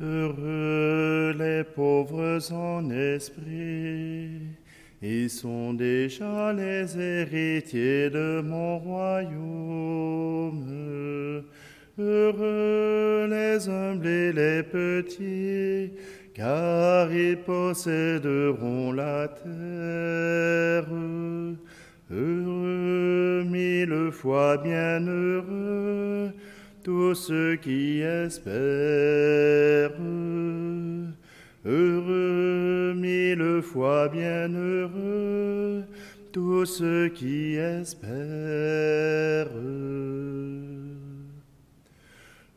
Heureux les pauvres en esprit, ils sont déjà les héritiers de mon royaume. Heureux les humbles et les petits, car ils posséderont la terre. Heureux, mille fois bienheureux, tous ceux qui espèrent. Heureux, mille fois bienheureux, tous ceux qui espèrent.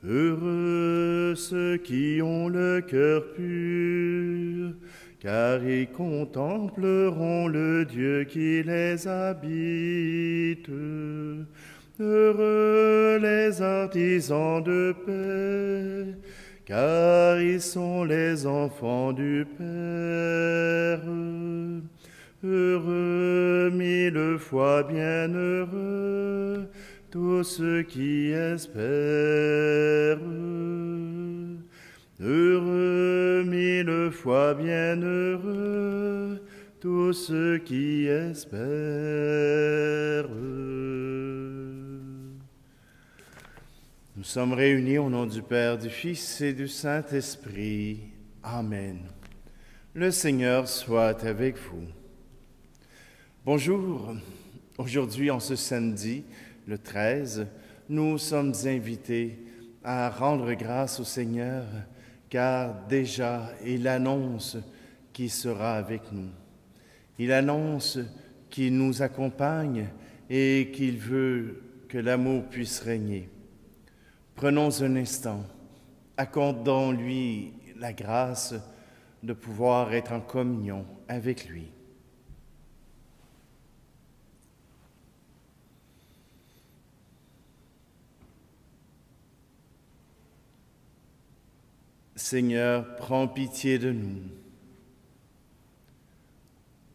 Heureux ceux qui ont le cœur pur, car ils contempleront le Dieu qui les habite. Heureux les artisans de paix, car ils sont les enfants du Père. Heureux, mille fois bienheureux, tous ceux qui espèrent. Heureux, mille fois bienheureux, tous ceux qui espèrent. Nous sommes réunis au nom du Père, du Fils et du Saint-Esprit. Amen. Le Seigneur soit avec vous. Bonjour. Aujourd'hui, en ce samedi, le 13, nous sommes invités à rendre grâce au Seigneur, car déjà, il annonce qu'il sera avec nous. Il annonce qu'il nous accompagne et qu'il veut que l'amour puisse régner. Prenons un instant, accordons-lui la grâce de pouvoir être en communion avec lui. Seigneur, prends pitié de nous.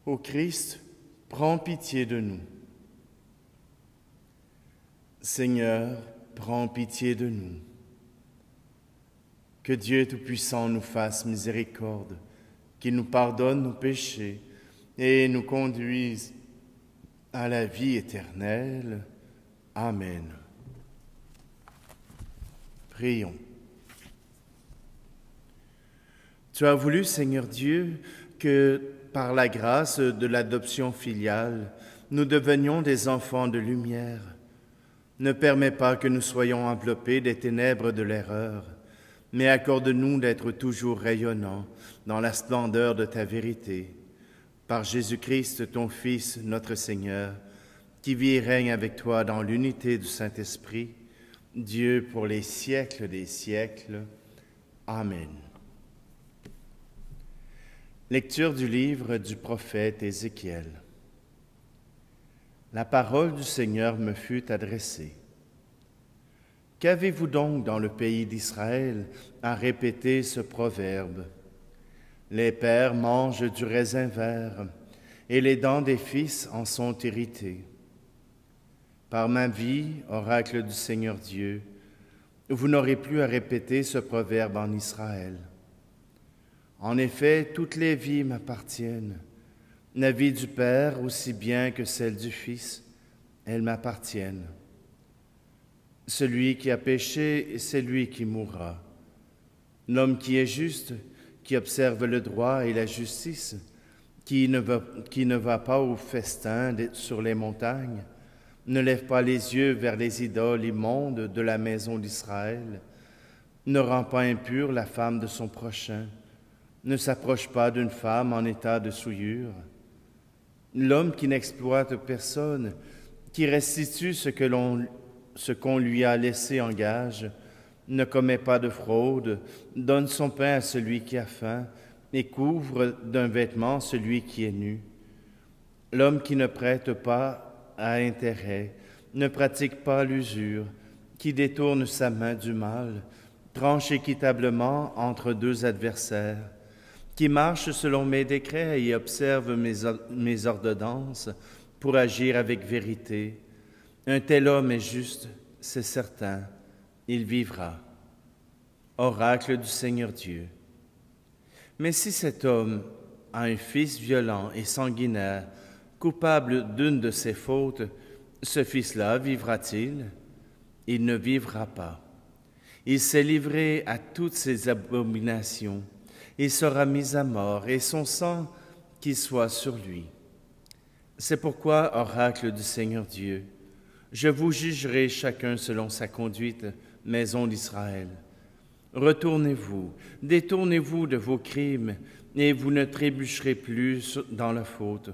Ô Christ, prends pitié de nous. Seigneur, prends pitié de nous. Que Dieu Tout-Puissant nous fasse miséricorde, qu'il nous pardonne nos péchés et nous conduise à la vie éternelle. Amen. Prions. Tu as voulu, Seigneur Dieu, que par la grâce de l'adoption filiale, nous devenions des enfants de lumière. Ne permets pas que nous soyons enveloppés des ténèbres de l'erreur, mais accorde-nous d'être toujours rayonnants dans la splendeur de ta vérité. Par Jésus-Christ, ton Fils, notre Seigneur, qui vit et règne avec toi dans l'unité du Saint-Esprit, Dieu pour les siècles des siècles. Amen. Lecture du livre du prophète Ézéchiel. La parole du Seigneur me fut adressée. Qu'avez-vous donc dans le pays d'Israël à répéter ce proverbe? Les pères mangent du raisin vert, et les dents des fils en sont irritées. Par ma vie, oracle du Seigneur Dieu, vous n'aurez plus à répéter ce proverbe en Israël. En effet, toutes les vies m'appartiennent. La vie du Père, aussi bien que celle du Fils, elles m'appartiennent. Celui qui a péché, c'est lui qui mourra. L'homme qui est juste, qui observe le droit et la justice, qui ne va pas au festin sur les montagnes, ne lève pas les yeux vers les idoles immondes de la maison d'Israël, ne rend pas impure la femme de son prochain, ne s'approche pas d'une femme en état de souillure. L'homme qui n'exploite personne, qui restitue ce qu'on lui a laissé en gage, ne commet pas de fraude, donne son pain à celui qui a faim et couvre d'un vêtement celui qui est nu. L'homme qui ne prête pas à intérêt, ne pratique pas l'usure, qui détourne sa main du mal, tranche équitablement entre deux adversaires, qui marche selon mes décrets et observe mes ordonnances pour agir avec vérité. Un tel homme est juste, c'est certain, il vivra. oracle du Seigneur Dieu. Mais si cet homme a un fils violent et sanguinaire, coupable d'une de ses fautes, ce fils-là vivra-t-il? Il ne vivra pas. Il s'est livré à toutes ces abominations. Il sera mis à mort, et son sang qu'il soit sur lui. C'est pourquoi, oracle du Seigneur Dieu, je vous jugerai chacun selon sa conduite, maison d'Israël. Retournez-vous, détournez-vous de vos crimes, et vous ne trébucherez plus dans la faute.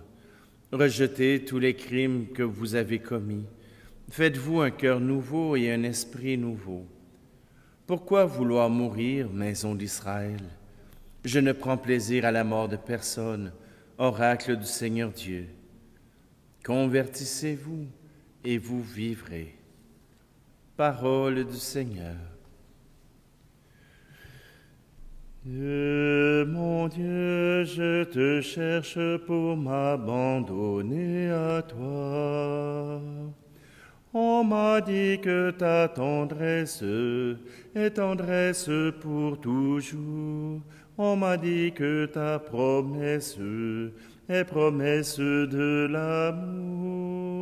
Rejetez tous les crimes que vous avez commis. Faites-vous un cœur nouveau et un esprit nouveau. Pourquoi vouloir mourir, maison d'Israël? Je ne prends plaisir à la mort de personne, oracle du Seigneur Dieu. Convertissez-vous et vous vivrez. Parole du Seigneur. Dieu, mon Dieu, je te cherche pour m'abandonner à toi. On m'a dit que ta tendresse est tendresse pour toujours. On m'a dit que ta promesse est promesse de l'amour.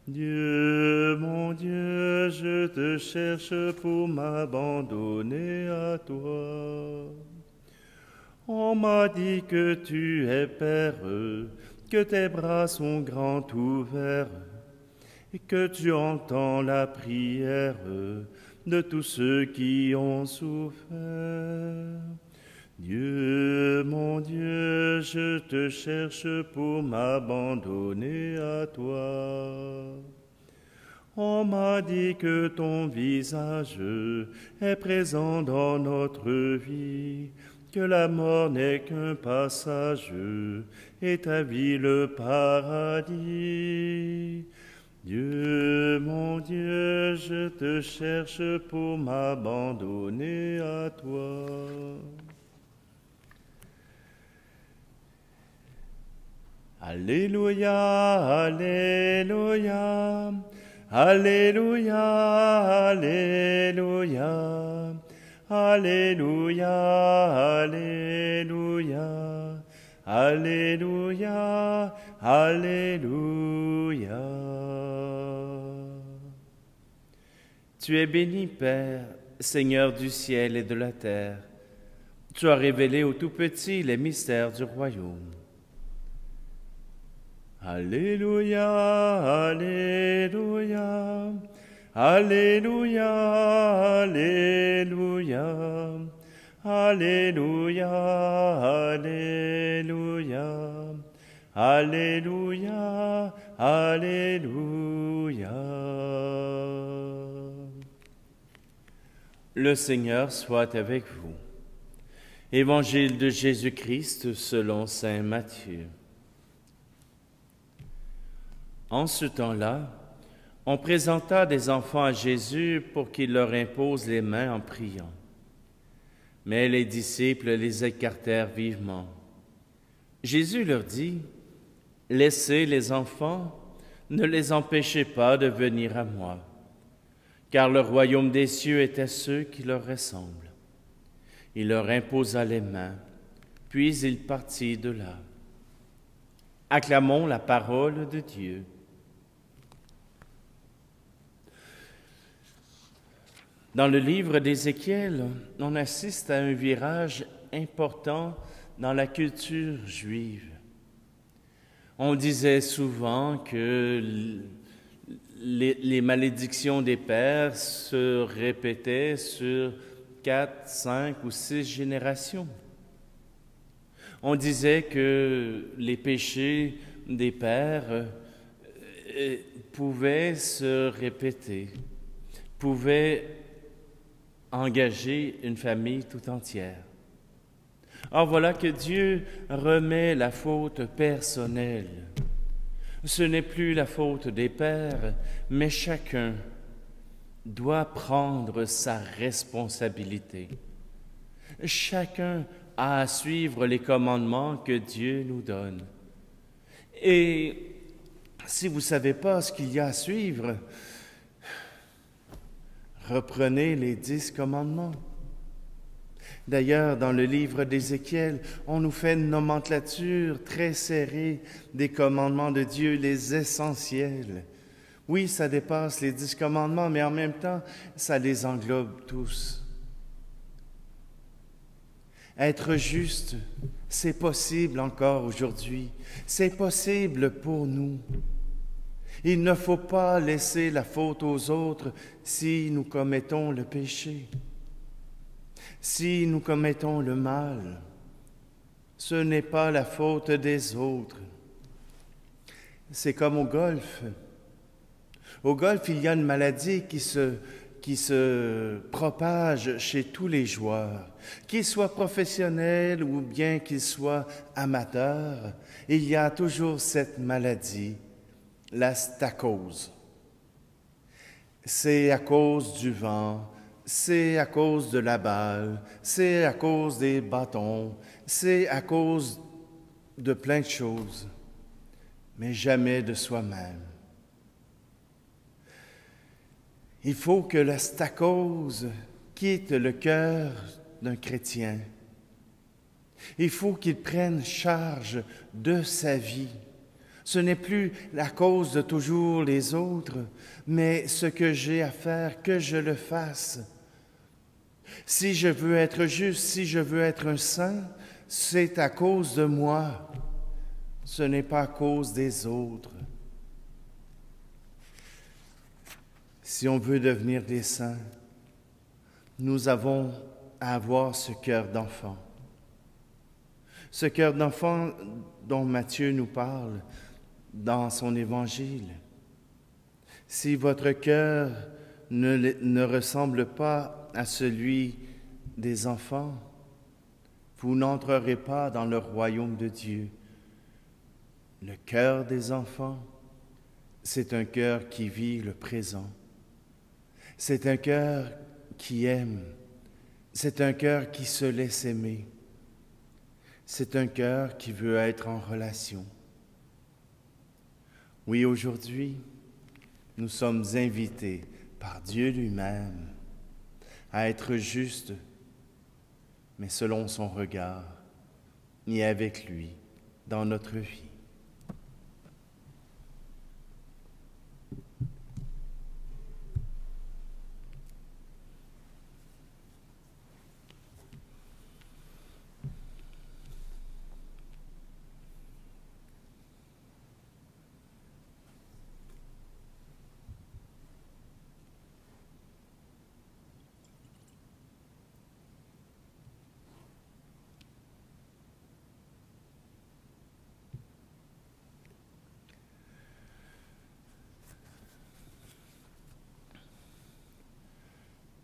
Dieu, mon Dieu, je te cherche pour m'abandonner à toi. On m'a dit que tu es Père, que tes bras sont grands ouverts, et que tu entends la prière de tous ceux qui ont souffert. Dieu, mon Dieu, je te cherche pour m'abandonner à toi. On m'a dit que ton visage est présent dans notre vie, que la mort n'est qu'un passage et ta vie le paradis. Dieu, mon Dieu, je te cherche pour m'abandonner à toi. Alléluia, Alléluia, Alléluia, Alléluia, Alléluia, Alléluia, Alléluia, Alléluia. Tu es béni, Père, Seigneur du ciel et de la terre. Tu as révélé aux tout-petits les mystères du royaume. Alléluia, Alléluia, Alléluia, Alléluia, Alléluia, Alléluia, Alléluia, Alléluia. Le Seigneur soit avec vous. Évangile de Jésus-Christ selon saint Matthieu. En ce temps-là, on présenta des enfants à Jésus pour qu'il leur impose les mains en priant. Mais les disciples les écartèrent vivement. Jésus leur dit, « Laissez les enfants, ne les empêchez pas de venir à moi, car le royaume des cieux est à ceux qui leur ressemblent. » Il leur imposa les mains, puis il partit de là. Acclamons la parole de Dieu. Dans le livre d'Ézéchiel, on assiste à un virage important dans la culture juive. On disait souvent que les malédictions des pères se répétaient sur 4, 5 ou 6 générations. On disait que les péchés des pères pouvaient se répéter, pouvaient engager une famille tout entière. Or voilà que Dieu remet la faute personnelle. Ce n'est plus la faute des pères, mais chacun doit prendre sa responsabilité. Chacun a à suivre les commandements que Dieu nous donne. Et si vous ne savez pas ce qu'il y a à suivre, reprenez les 10 commandements. D'ailleurs, dans le livre d'Ézéchiel, on nous fait une nomenclature très serrée des commandements de Dieu, les essentiels. Oui, ça dépasse les 10 commandements, mais en même temps, ça les englobe tous. Être juste, c'est possible encore aujourd'hui. C'est possible pour nous. Il ne faut pas laisser la faute aux autres si nous commettons le péché. Si nous commettons le mal, ce n'est pas la faute des autres. C'est comme au golf. Au golf, il y a une maladie qui se propage chez tous les joueurs. Qu'ils soient professionnels ou bien qu'ils soient amateurs, il y a toujours cette maladie, la stacose. C'est à cause du vent, c'est à cause de la balle, c'est à cause des bâtons, c'est à cause de plein de choses, mais jamais de soi-même. Il faut que la stacose quitte le cœur d'un chrétien. Il faut qu'il prenne charge de sa vie. Ce n'est plus la cause de toujours les autres, mais ce que j'ai à faire, que je le fasse. Si je veux être juste, si je veux être un saint, c'est à cause de moi. Ce n'est pas à cause des autres. Si on veut devenir des saints, nous avons à avoir ce cœur d'enfant. Ce cœur d'enfant dont Matthieu nous parle dans son évangile. Si votre cœur ne ressemble pas à celui des enfants, vous n'entrerez pas dans le royaume de Dieu. Le cœur des enfants, c'est un cœur qui vit le présent. C'est un cœur qui aime. C'est un cœur qui se laisse aimer. C'est un cœur qui veut être en relation. Oui, aujourd'hui, nous sommes invités par Dieu lui-même à être justes, mais selon son regard, et avec lui dans notre vie.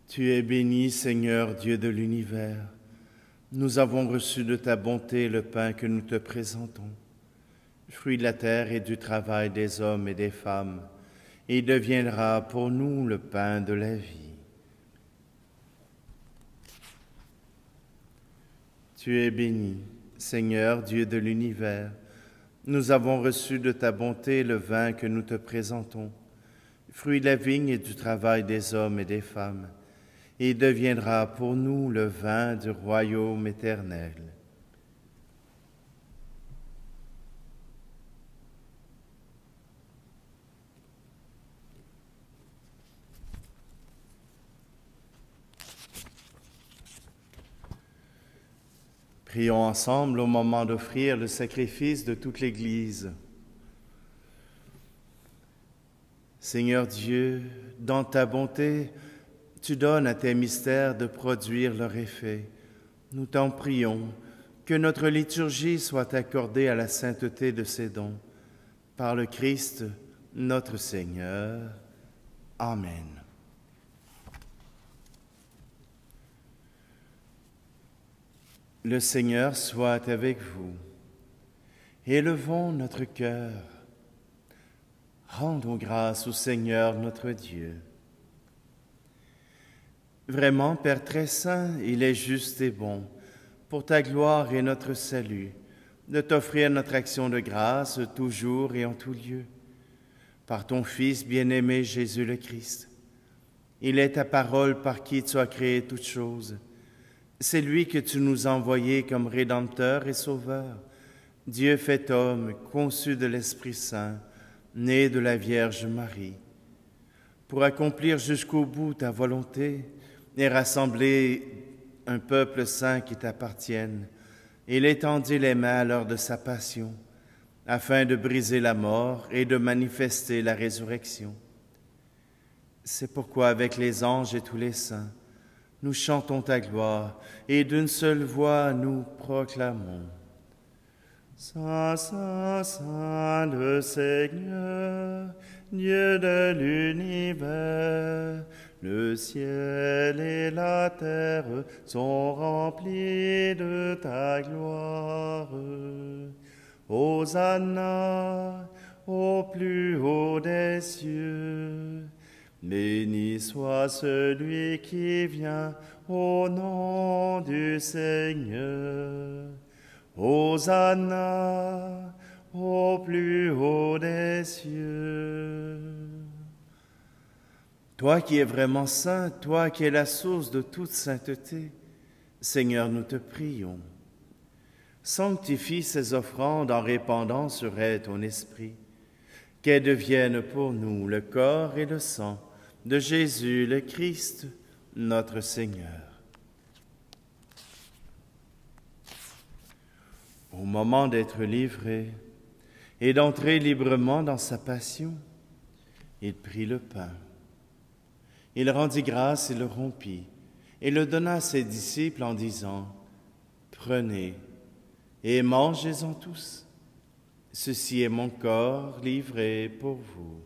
Tu es béni, Seigneur, Dieu de l'univers. Nous avons reçu de ta bonté le pain que nous te présentons, fruit de la terre et du travail des hommes et des femmes, et il deviendra pour nous le pain de la vie. Tu es béni, Seigneur, Dieu de l'univers. Nous avons reçu de ta bonté le vin que nous te présentons, fruit de la vigne et du travail des hommes et des femmes, et il deviendra pour nous le vin du royaume éternel. Prions ensemble au moment d'offrir le sacrifice de toute l'Église. Seigneur Dieu, dans ta bonté, tu donnes à tes mystères de produire leur effet. Nous t'en prions, que notre liturgie soit accordée à la sainteté de ces dons. Par le Christ, notre Seigneur. Amen. Le Seigneur soit avec vous. Élevons notre cœur. Rendons grâce au Seigneur notre Dieu. Vraiment, Père très saint, il est juste et bon, pour ta gloire et notre salut, de t'offrir notre action de grâce toujours et en tout lieu. Par ton Fils bien-aimé Jésus le Christ, il est ta parole par qui tu as créé toutes choses. C'est lui que tu nous as envoyé comme Rédempteur et Sauveur, Dieu fait homme, conçu de l'Esprit Saint, né de la Vierge Marie, pour accomplir jusqu'au bout ta volonté et rassembler un peuple saint qui t'appartienne. Il étendit les mains à l'heure de sa passion, afin de briser la mort et de manifester la résurrection. C'est pourquoi avec les anges et tous les saints, nous chantons ta gloire et d'une seule voix nous proclamons. Saint, Saint, Saint le Seigneur, Dieu de l'univers, le ciel et la terre sont remplis de ta gloire. Hosanna au plus haut des cieux. Béni soit celui qui vient au nom du Seigneur. Hosanna au plus haut des cieux. Toi qui es vraiment saint, toi qui es la source de toute sainteté, Seigneur, nous te prions. Sanctifie ces offrandes en répandant sur elles ton esprit, qu'elles deviennent pour nous le corps et le sang de Jésus le Christ, notre Seigneur. Au moment d'être livré et d'entrer librement dans sa passion, il prit le pain. Il rendit grâce et le rompit, et le donna à ses disciples en disant, « Prenez et mangez-en tous. Ceci est mon corps livré pour vous. »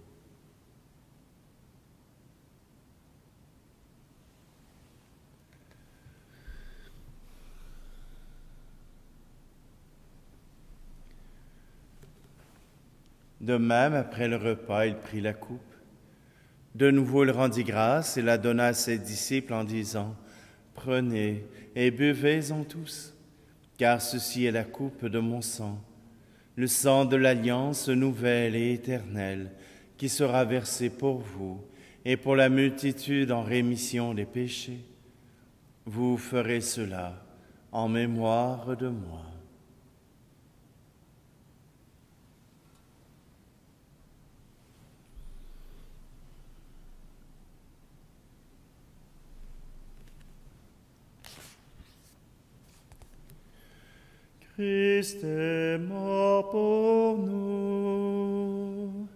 De même, après le repas, il prit la coupe. De nouveau, il rendit grâce et la donna à ses disciples en disant, « Prenez et buvez-en tous, car ceci est la coupe de mon sang, le sang de l'alliance nouvelle et éternelle, qui sera versé pour vous et pour la multitude en rémission des péchés. Vous ferez cela en mémoire de moi. » Christ est mort pour nous,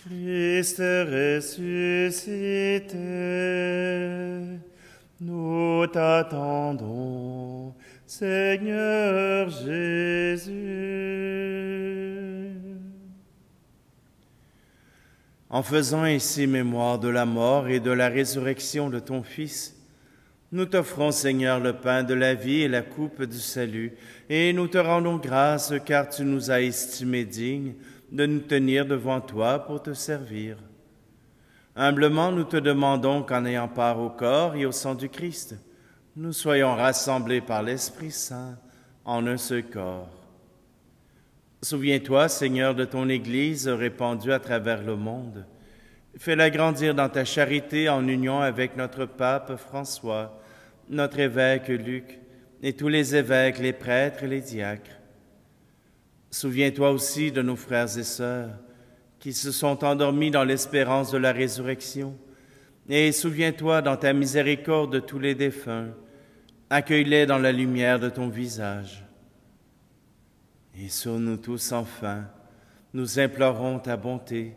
Christ est ressuscité, nous t'attendons, Seigneur Jésus. En faisant ainsi mémoire de la mort et de la résurrection de ton Fils, nous t'offrons, Seigneur, le pain de la vie et la coupe du salut, et nous te rendons grâce car tu nous as estimés dignes de nous tenir devant toi pour te servir. Humblement, nous te demandons qu'en ayant part au corps et au sang du Christ, nous soyons rassemblés par l'Esprit Saint en un seul corps. Souviens-toi, Seigneur, de ton Église répandue à travers le monde. Fais-la grandir dans ta charité en union avec notre pape François, notre évêque Luc, et tous les évêques, les prêtres et les diacres. Souviens-toi aussi de nos frères et sœurs qui se sont endormis dans l'espérance de la résurrection, et souviens-toi dans ta miséricorde de tous les défunts. Accueille-les dans la lumière de ton visage. Et sur nous tous enfin, nous implorons ta bonté.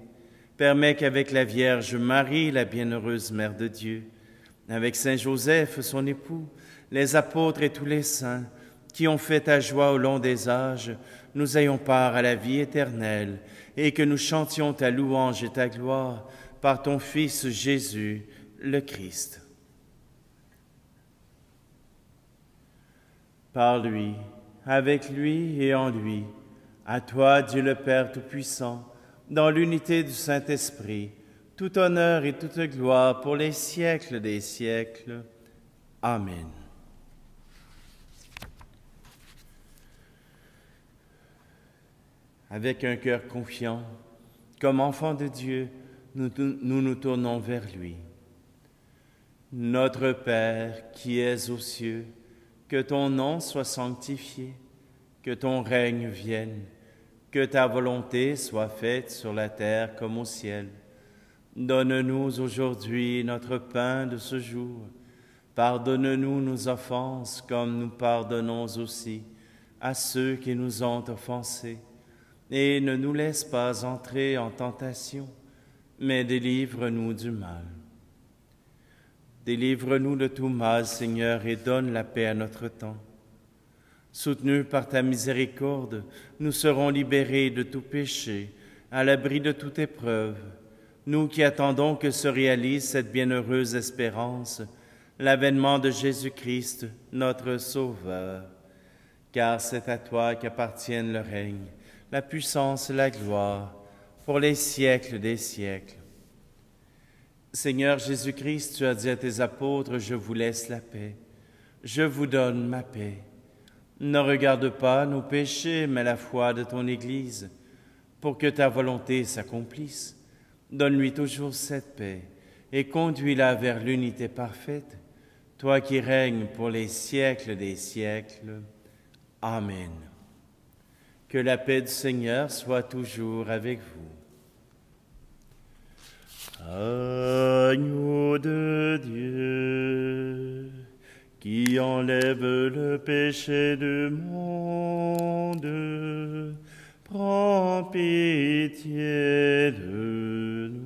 Permets qu'avec la Vierge Marie, la bienheureuse Mère de Dieu, avec Saint Joseph, son époux, les apôtres et tous les saints qui ont fait ta joie au long des âges, nous ayons part à la vie éternelle et que nous chantions ta louange et ta gloire par ton Fils Jésus, le Christ. Par lui, avec lui et en lui, à toi, Dieu le Père Tout-Puissant, dans l'unité du Saint-Esprit, tout honneur et toute gloire pour les siècles des siècles. Amen. Avec un cœur confiant, comme enfants de Dieu, nous tournons vers lui. Notre Père qui es aux cieux, Que ton nom soit sanctifié, que ton règne vienne, que ta volonté soit faite sur la terre comme au ciel. Donne-nous aujourd'hui notre pain de ce jour. Pardonne-nous nos offenses comme nous pardonnons aussi à ceux qui nous ont offensés. Et ne nous laisse pas entrer en tentation, mais délivre-nous du mal. Délivre-nous de tout mal, Seigneur, et donne la paix à notre temps. Soutenus par ta miséricorde, nous serons libérés de tout péché, à l'abri de toute épreuve, nous qui attendons que se réalise cette bienheureuse espérance, l'avènement de Jésus-Christ, notre Sauveur. Car c'est à toi qu'appartiennent le règne, la puissance et la gloire, pour les siècles des siècles. Seigneur Jésus-Christ, tu as dit à tes apôtres, « Je vous laisse la paix, je vous donne ma paix. » Ne regarde pas nos péchés, mais la foi de ton Église, pour que ta volonté s'accomplisse. Donne-lui toujours cette paix et conduis-la vers l'unité parfaite, toi qui règnes pour les siècles des siècles. Amen. Que la paix du Seigneur soit toujours avec vous. Agneau de Dieu, qui enlève le péché du monde, prends pitié de nous.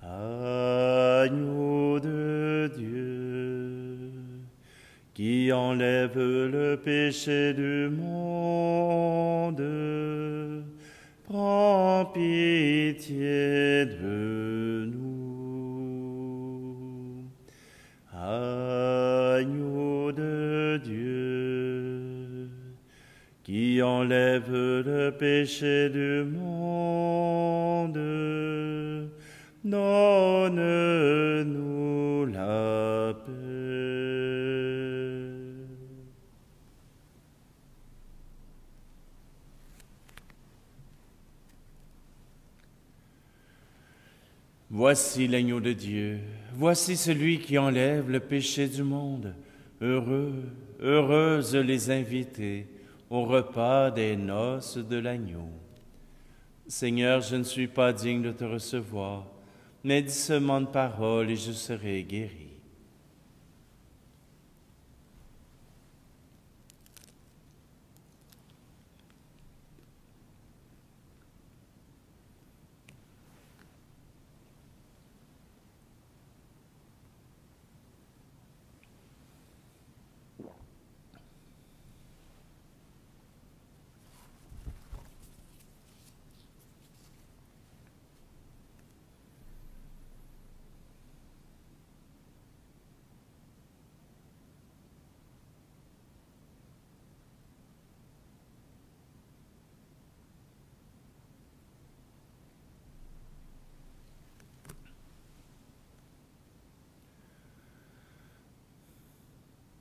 Agneau de Dieu, qui enlève le péché du monde, prends pitié de nous. Agneau de Dieu, qui enlève le péché du monde, donne-nous la paix. Voici l'agneau de Dieu, voici celui qui enlève le péché du monde. Heureux, heureuses les invités au repas des noces de l'agneau. Seigneur, je ne suis pas digne de te recevoir, mais dis seulement une parole et je serai guéri.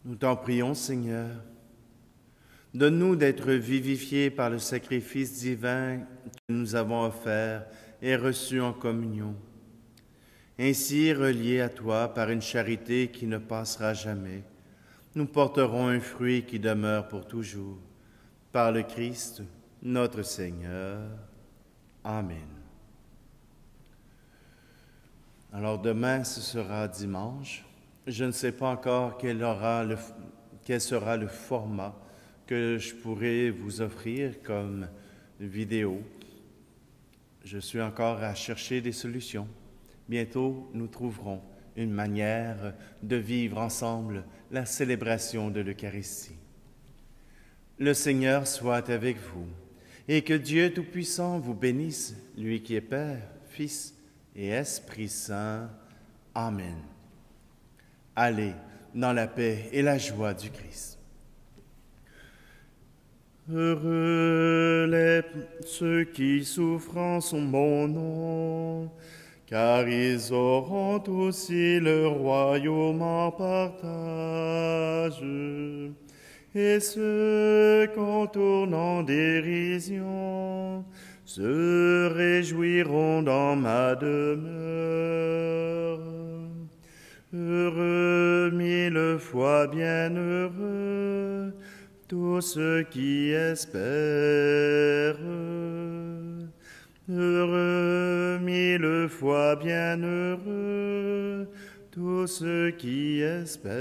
Nous t'en prions, Seigneur. Donne-nous d'être vivifiés par le sacrifice divin que nous avons offert et reçu en communion. Ainsi, reliés à toi par une charité qui ne passera jamais, nous porterons un fruit qui demeure pour toujours. Par le Christ, notre Seigneur. Amen. Alors demain, ce sera dimanche. Je ne sais pas encore quel sera le format que je pourrai vous offrir comme vidéo. Je suis encore à chercher des solutions. Bientôt, nous trouverons une manière de vivre ensemble la célébration de l'Eucharistie. Le Seigneur soit avec vous et que Dieu Tout-Puissant vous bénisse, lui qui est Père, Fils et Esprit Saint. Amen. Allez dans la paix et la joie du Christ. Heureux ceux qui souffrent en son bon nom, car ils auront aussi le royaume en partage. Et ceux qu'en tournant dérision se réjouiront dans ma demeure. Heureux, mille fois bienheureux, tous ceux qui espèrent. Heureux, mille fois bienheureux, tous ceux qui espèrent.